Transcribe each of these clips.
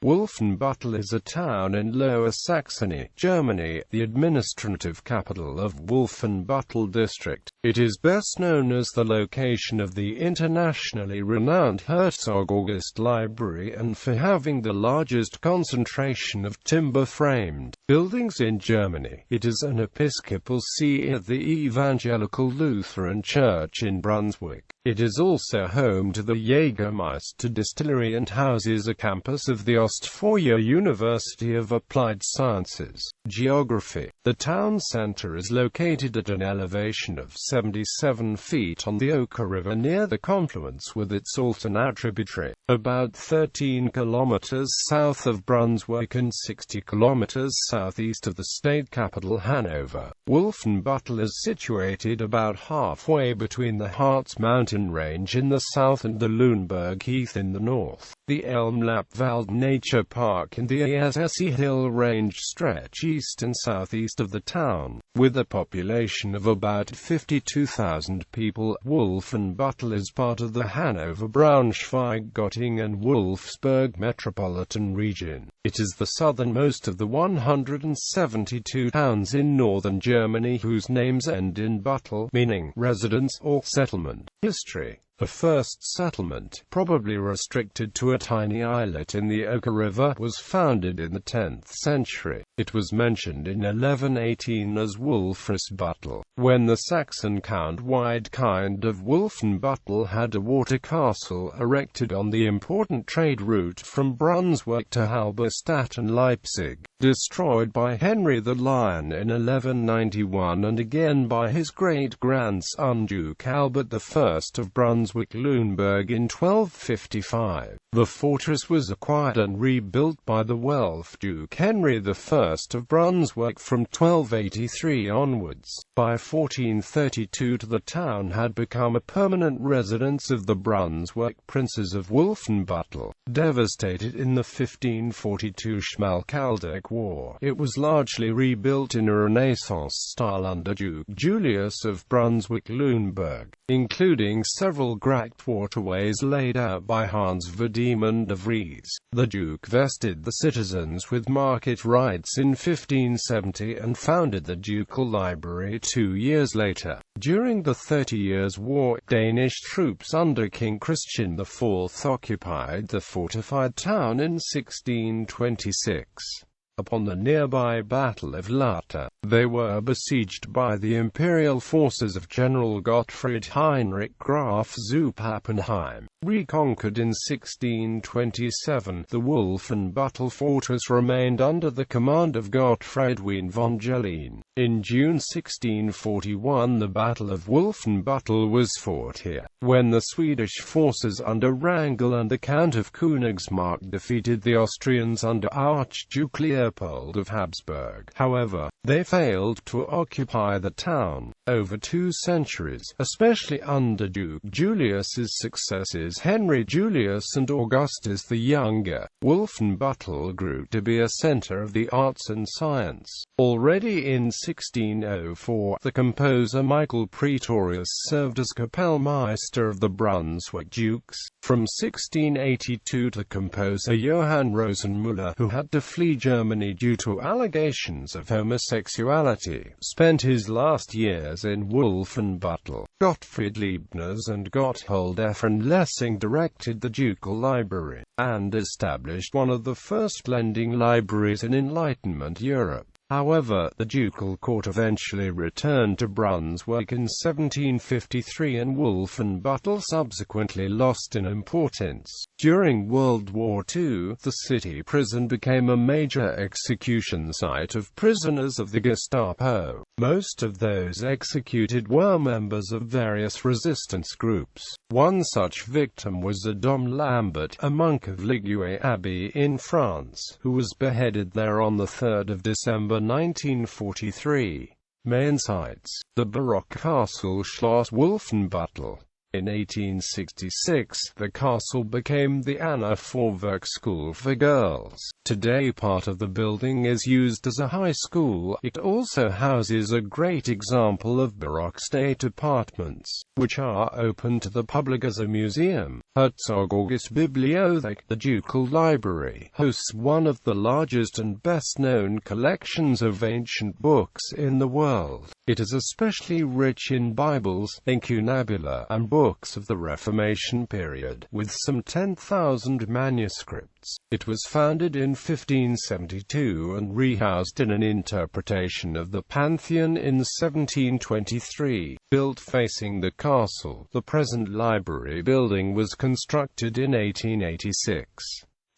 Wolfenbüttel is a town in Lower Saxony, Germany, the administrative capital of Wolfenbüttel District. It is best known as the location of the internationally renowned Herzog August Library and for having the largest concentration of timber-framed buildings in Germany. It is an episcopal see of the Evangelical Lutheran Church in Brunswick. It is also home to the Jägermeister distillery and houses a campus of the Ostfalia University of Applied Sciences. Geography. The town center is located at an elevation of 77 feet on the Oka River near the confluence with its alternate tributary, about 13 kilometers south of Brunswick and 60 kilometers southeast of the state capital Hanover. Wolfenbüttel is situated about halfway between the Harz mountain range in the south and the Lüneburg Heath in the north. The Elm-Lappwald Nature Park and the Assi Hill Range stretch east and southeast of the town, with a population of about 52,000 people. Wolfenbüttel is part of the Hanover, Braunschweig, Göttingen and Wolfsburg metropolitan region. It is the southernmost of the 172 towns in northern Germany whose names end in Büttel, meaning residence or settlement. History. The first settlement, probably restricted to a tiny islet in the Oka River, was founded in the 10th century. It was mentioned in 1118 as Wolfsbüttel, when the Saxon Count Widekind of Wolfenbüttel had a water castle erected on the important trade route from Brunswick to Halberstadt and Leipzig, destroyed by Henry the Lion in 1191 and again by his great-grandson Duke Albert I of Brunswick-Lüneburg in 1255. The fortress was acquired and rebuilt by the Welf Duke Henry I of Brunswick from 1283 onwards. By 1432 the town had become a permanent residence of the Brunswick princes of Wolfenbüttel. Devastated in the 1542 Schmalkaldic War, it was largely rebuilt in a Renaissance style under Duke Julius of Brunswick-Lüneburg, including several gracht waterways laid out by Hans Ferdinand of Ries. The Duke vested the citizens with market rights in 1570 and founded the Ducal Library 2 years later. During the 30 Years' War, Danish troops under King Christian IV occupied the fortified town in 1626. Upon the nearby Battle of Lutter, they were besieged by the imperial forces of General Gottfried Heinrich Graf zu Pappenheim. Reconquered in 1627, the Wolfenbüttel fortress remained under the command of Gottfried von Gelin. In June 1641 the Battle of Wolfenbüttel was fought here, when the Swedish forces under Wrangel and the Count of Königsmark defeated the Austrians under Archduke Leopold of Habsburg. However, they failed to occupy the town. Over 2 centuries, especially under Duke Julius's successors Henry Julius and Augustus the Younger, Wolfenbüttel grew to be a center of the arts and science. Already in 1604, the composer Michael Praetorius served as Kapellmeister of the Brunswick Dukes. From 1682 the composer Johann Rosenmüller, who had to flee Germany due to allegations of homosexuality, spent his last years in Wolfenbüttel. Gottfried Leibniz and Gotthold Ephraim Lessing directed the Ducal Library, and established one of the first lending libraries in Enlightenment Europe. However, the ducal court eventually returned to Brunswick in 1753 and Wolfenbüttel subsequently lost in importance. During World War II, the city prison became a major execution site of prisoners of the Gestapo. Most of those executed were members of various resistance groups. One such victim was Adam Lambert, a monk of Lisieux Abbey in France, who was beheaded there on 3 December 1943. Main sites: the Baroque castle Schloss Wolfenbüttel, In 1866, the castle became the Anna Forwerk School for girls. Today part of the building is used as a high school. It also houses a great example of Baroque state apartments, which are open to the public as a museum. Herzog August Bibliothek, the Ducal Library, hosts one of the largest and best-known collections of ancient books in the world. It is especially rich in Bibles, incunabula, and books of the Reformation period, with some 10,000 manuscripts. It was founded in 1572 and rehoused in an interpretation of the Pantheon in 1723. Built facing the castle, the present library building was constructed in 1886.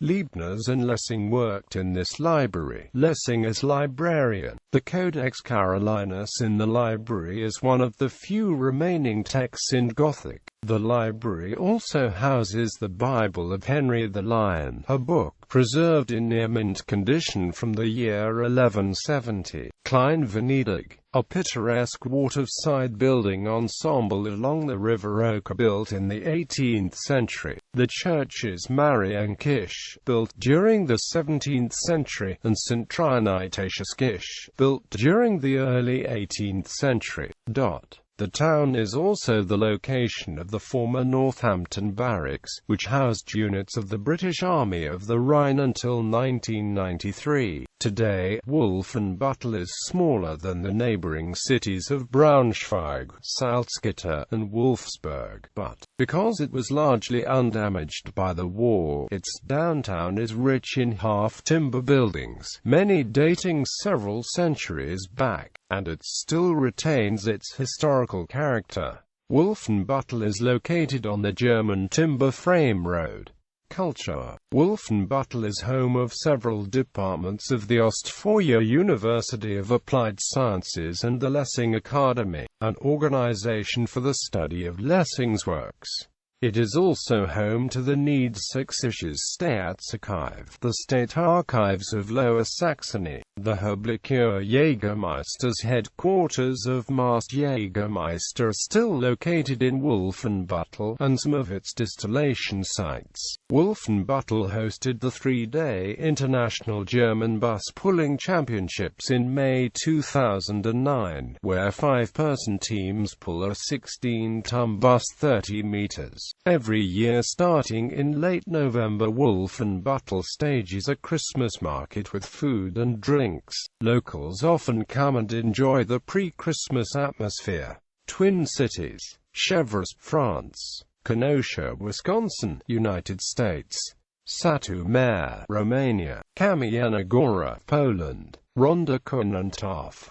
Leibniz and Lessing worked in this library. Lessing as librarian. The Codex Carolinus in the library is one of the few remaining texts in Gothic. The library also houses the Bible of Henry the Lion, a book preserved in near-mint condition from the year 1170. Klein Venedig, a picturesque waterside building ensemble along the River Oka built in the 18th century. The churches Marienkisch, built during the 17th century, and St. Trinitatis Kisch, built during the early 18th century. The town is also the location of the former Northampton Barracks, which housed units of the British Army of the Rhine until 1993. Today, Wolfenbüttel is smaller than the neighboring cities of Braunschweig, Salzgitter, and Wolfsburg, but, because it was largely undamaged by the war, its downtown is rich in half-timber buildings, many dating several centuries back, and it still retains its historical character. Wolfenbüttel is located on the German timber frame road. Culture. Wolfenbüttel is home of several departments of the Ostfalia University of Applied Sciences and the Lessing Academy, an organization for the study of Lessing's works. It is also home to the Niedersächsisches Staatsarchiv, the State Archives of Lower Saxony, the Herblicher Jägermeister's headquarters of Mast Jägermeister are still located in Wolfenbüttel, and some of its distillation sites. Wolfenbüttel hosted the three-day International German Bus Pulling Championships in May 2009, where 5-person teams pull a 16-ton bus 30 meters. Every year starting in late November, Wolfenbüttel stages a Christmas market with food and drinks. Locals often come and enjoy the pre-Christmas atmosphere. Twin Cities: Chevreuse, France; Kenosha, Wisconsin, United States; Satu Mare, Romania; Kamienna Gora, Poland; Rhondda Cynon,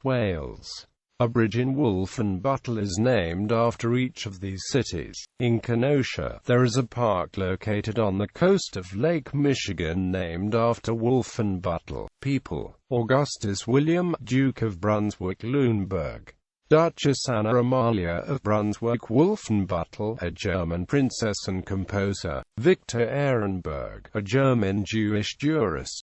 Wales. A bridge in Wolfenbüttel is named after each of these cities. In Kenosha, there is a park located on the coast of Lake Michigan named after Wolfenbüttel. People: Augustus William, Duke of Brunswick-Lüneburg; Duchess Anna Amalia of Brunswick-Wolfenbüttel, a German princess and composer; Victor Ehrenberg, a German Jewish jurist.